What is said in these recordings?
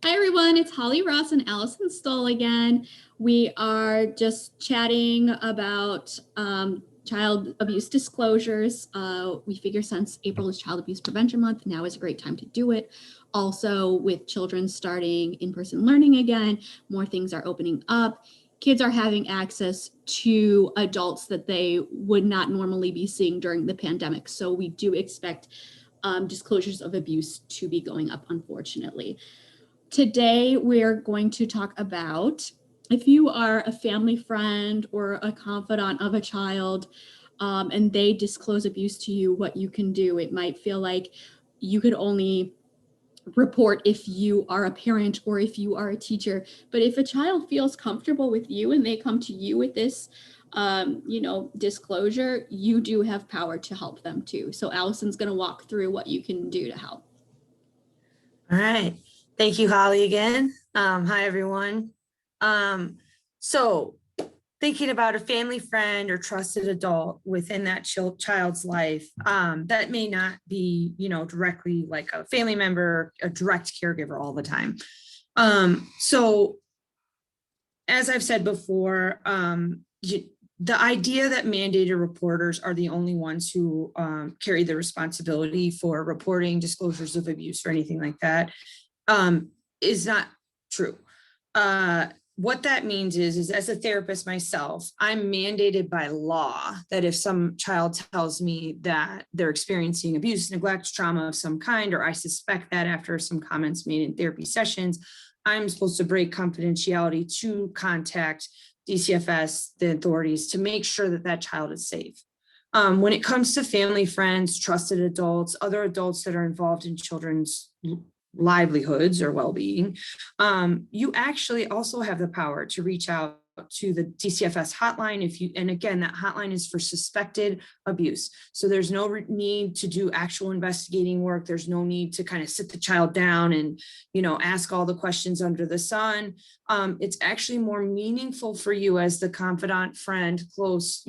Hi everyone, it's Holly Ross and Alison Stoll again. We are just chatting about child abuse disclosures. We figure since April is Child Abuse Prevention Month, now is a great time to do it. Also, with children starting in-person learning again, more things are opening up. Kids are having access to adults that they would not normally be seeing during the pandemic. So we do expect disclosures of abuse to be going up, unfortunately. Today, we're going to talk about if you are a family friend or a confidant of a child and they disclose abuse to you, what you can do. It might feel like you could only report if you are a parent or if you are a teacher. But if a child feels comfortable with you and they come to you with this, disclosure, you do have power to help them too. So Allison's going to walk through what you can do to help. All right. Thank you, Holly, again. Hi, everyone. So thinking about a family friend or trusted adult within that child's life, that may not be, directly like a family member, a direct caregiver all the time. So as I've said before, the idea that mandated reporters are the only ones who carry the responsibility for reporting disclosures of abuse or anything like that is not true. What that means is as a therapist myself, I'm mandated by law that if some child tells me that they're experiencing abuse, neglect, trauma of some kind, or I suspect that after some comments made in therapy sessions, I'm supposed to break confidentiality to contact DCFS, the authorities, to make sure that that child is safe. When it comes to family, friends, trusted adults, other adults that are involved in children's livelihoods or well-being, you actually also have the power to reach out to the DCFS hotline and again, that hotline is for suspected abuse. So there's no need to do actual investigating work. There's no need to kind of sit the child down and, ask all the questions under the sun. It's actually more meaningful for you as the confidant, friend, close,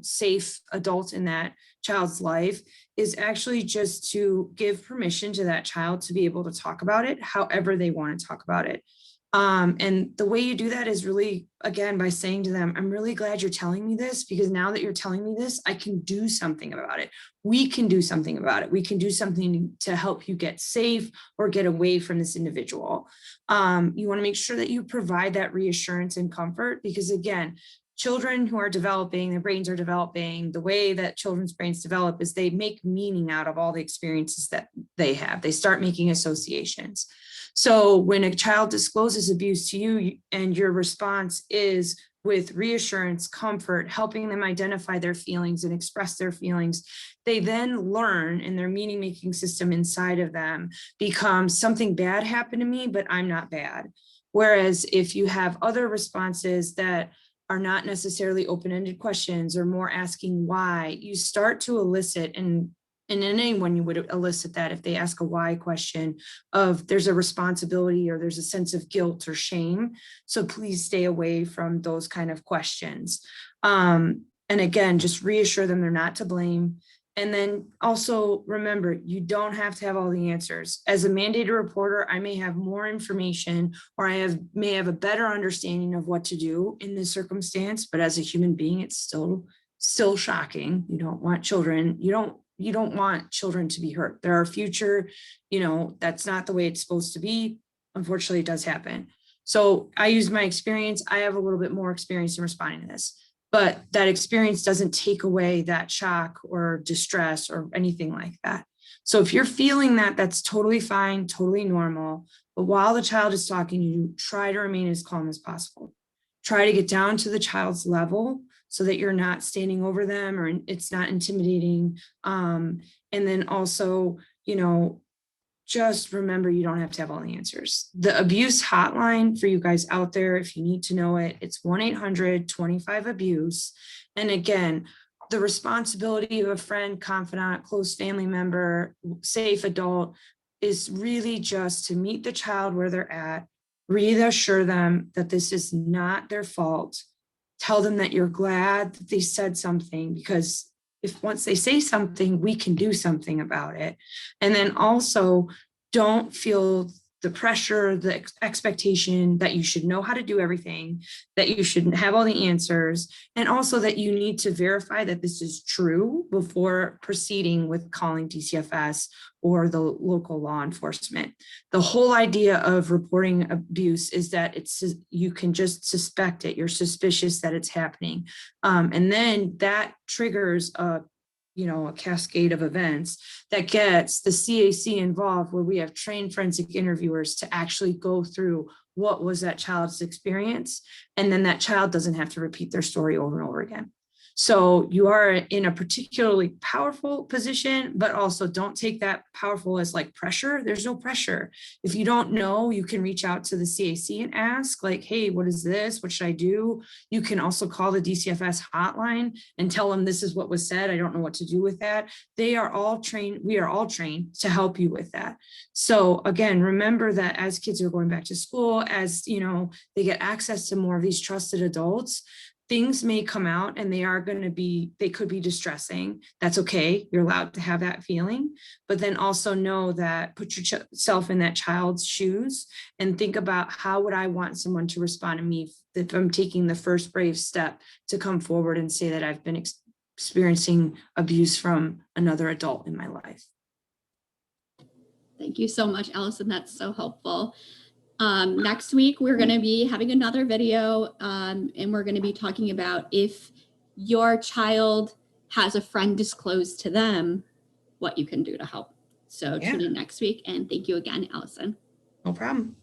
safe adult in that child's life is actually just to give permission to that child to be able to talk about it however they want to talk about it. And the way you do that is really, again, by saying to them, I'm really glad you're telling me this, because now that you're telling me this, I can do something about it. We can do something about it. We can do something to help you get safe or get away from this individual. You want to make sure that you provide that reassurance and comfort, because again, children who are developing, their brains are developing, the way that children's brains develop is they make meaning out of all the experiences that they have. They start making associations. So when a child discloses abuse to you and your response is with reassurance, comfort, helping them identify their feelings and express their feelings, they then learn, and their meaning-making system inside of them becomes something bad happened to me, but I'm not bad. Whereas if you have other responses that are not necessarily open-ended questions or more asking why, you start to elicit, and in anyone you would elicit that if they ask a why question of there's a responsibility or there's a sense of guilt or shame. So please stay away from those kind of questions. And again, just reassure them they're not to blame. And then also remember, you don't have to have all the answers. As a mandated reporter, I may have more information or may have a better understanding of what to do in this circumstance, but as a human being, it's still shocking. You don't want children, you don't want children to be hurt. They're our future, that's not the way it's supposed to be. Unfortunately, it does happen. So I use my experience. I have a little bit more experience in responding to this, but that experience doesn't take away that shock or distress or anything like that. So if you're feeling that, that's totally fine, totally normal. But while the child is talking, you try to remain as calm as possible. Try to get down to the child's level so that you're not standing over them or it's not intimidating. And then also, just remember you don't have to have all the answers. The abuse hotline for you guys out there, if you need to know it, it's 1-800-25-ABUSE. And again, the responsibility of a friend, confidant, close family member, safe adult is really just to meet the child where they're at, reassure them that this is not their fault. Tell them that you're glad that they said something, because if once they say something, we can do something about it. And then also don't feel the pressure, the expectation that you should know how to do everything, that you shouldn't have all the answers, and also that you need to verify that this is true before proceeding with calling DCFS or the local law enforcement. The whole idea of reporting abuse is that you can just suspect it. You're suspicious that it's happening. And then that triggers a cascade of events that gets the CAC involved, where we have trained forensic interviewers to actually go through what was that child's experience. And then that child doesn't have to repeat their story over and over again. So you are in a particularly powerful position, but also don't take that powerful as like pressure. There's no pressure. If you don't know, you can reach out to the CAC and ask like, hey, what is this? What should I do? You can also call the DCFS hotline and tell them this is what was said. I don't know what to do with that. They are all trained. We are all trained to help you with that. So again, remember that as kids are going back to school, as they get access to more of these trusted adults, things may come out and they could be distressing. That's okay. You're allowed to have that feeling, but then also know that put yourself in that child's shoes and think about, how would I want someone to respond to me if I'm taking the first brave step to come forward and say that I've been experiencing abuse from another adult in my life. Thank you so much, Alison. That's so helpful. Next week, we're going to be having another video, and we're going to be talking about if your child has a friend disclose to them, what you can do to help. So tune in next week, and thank you again, Alison. No problem.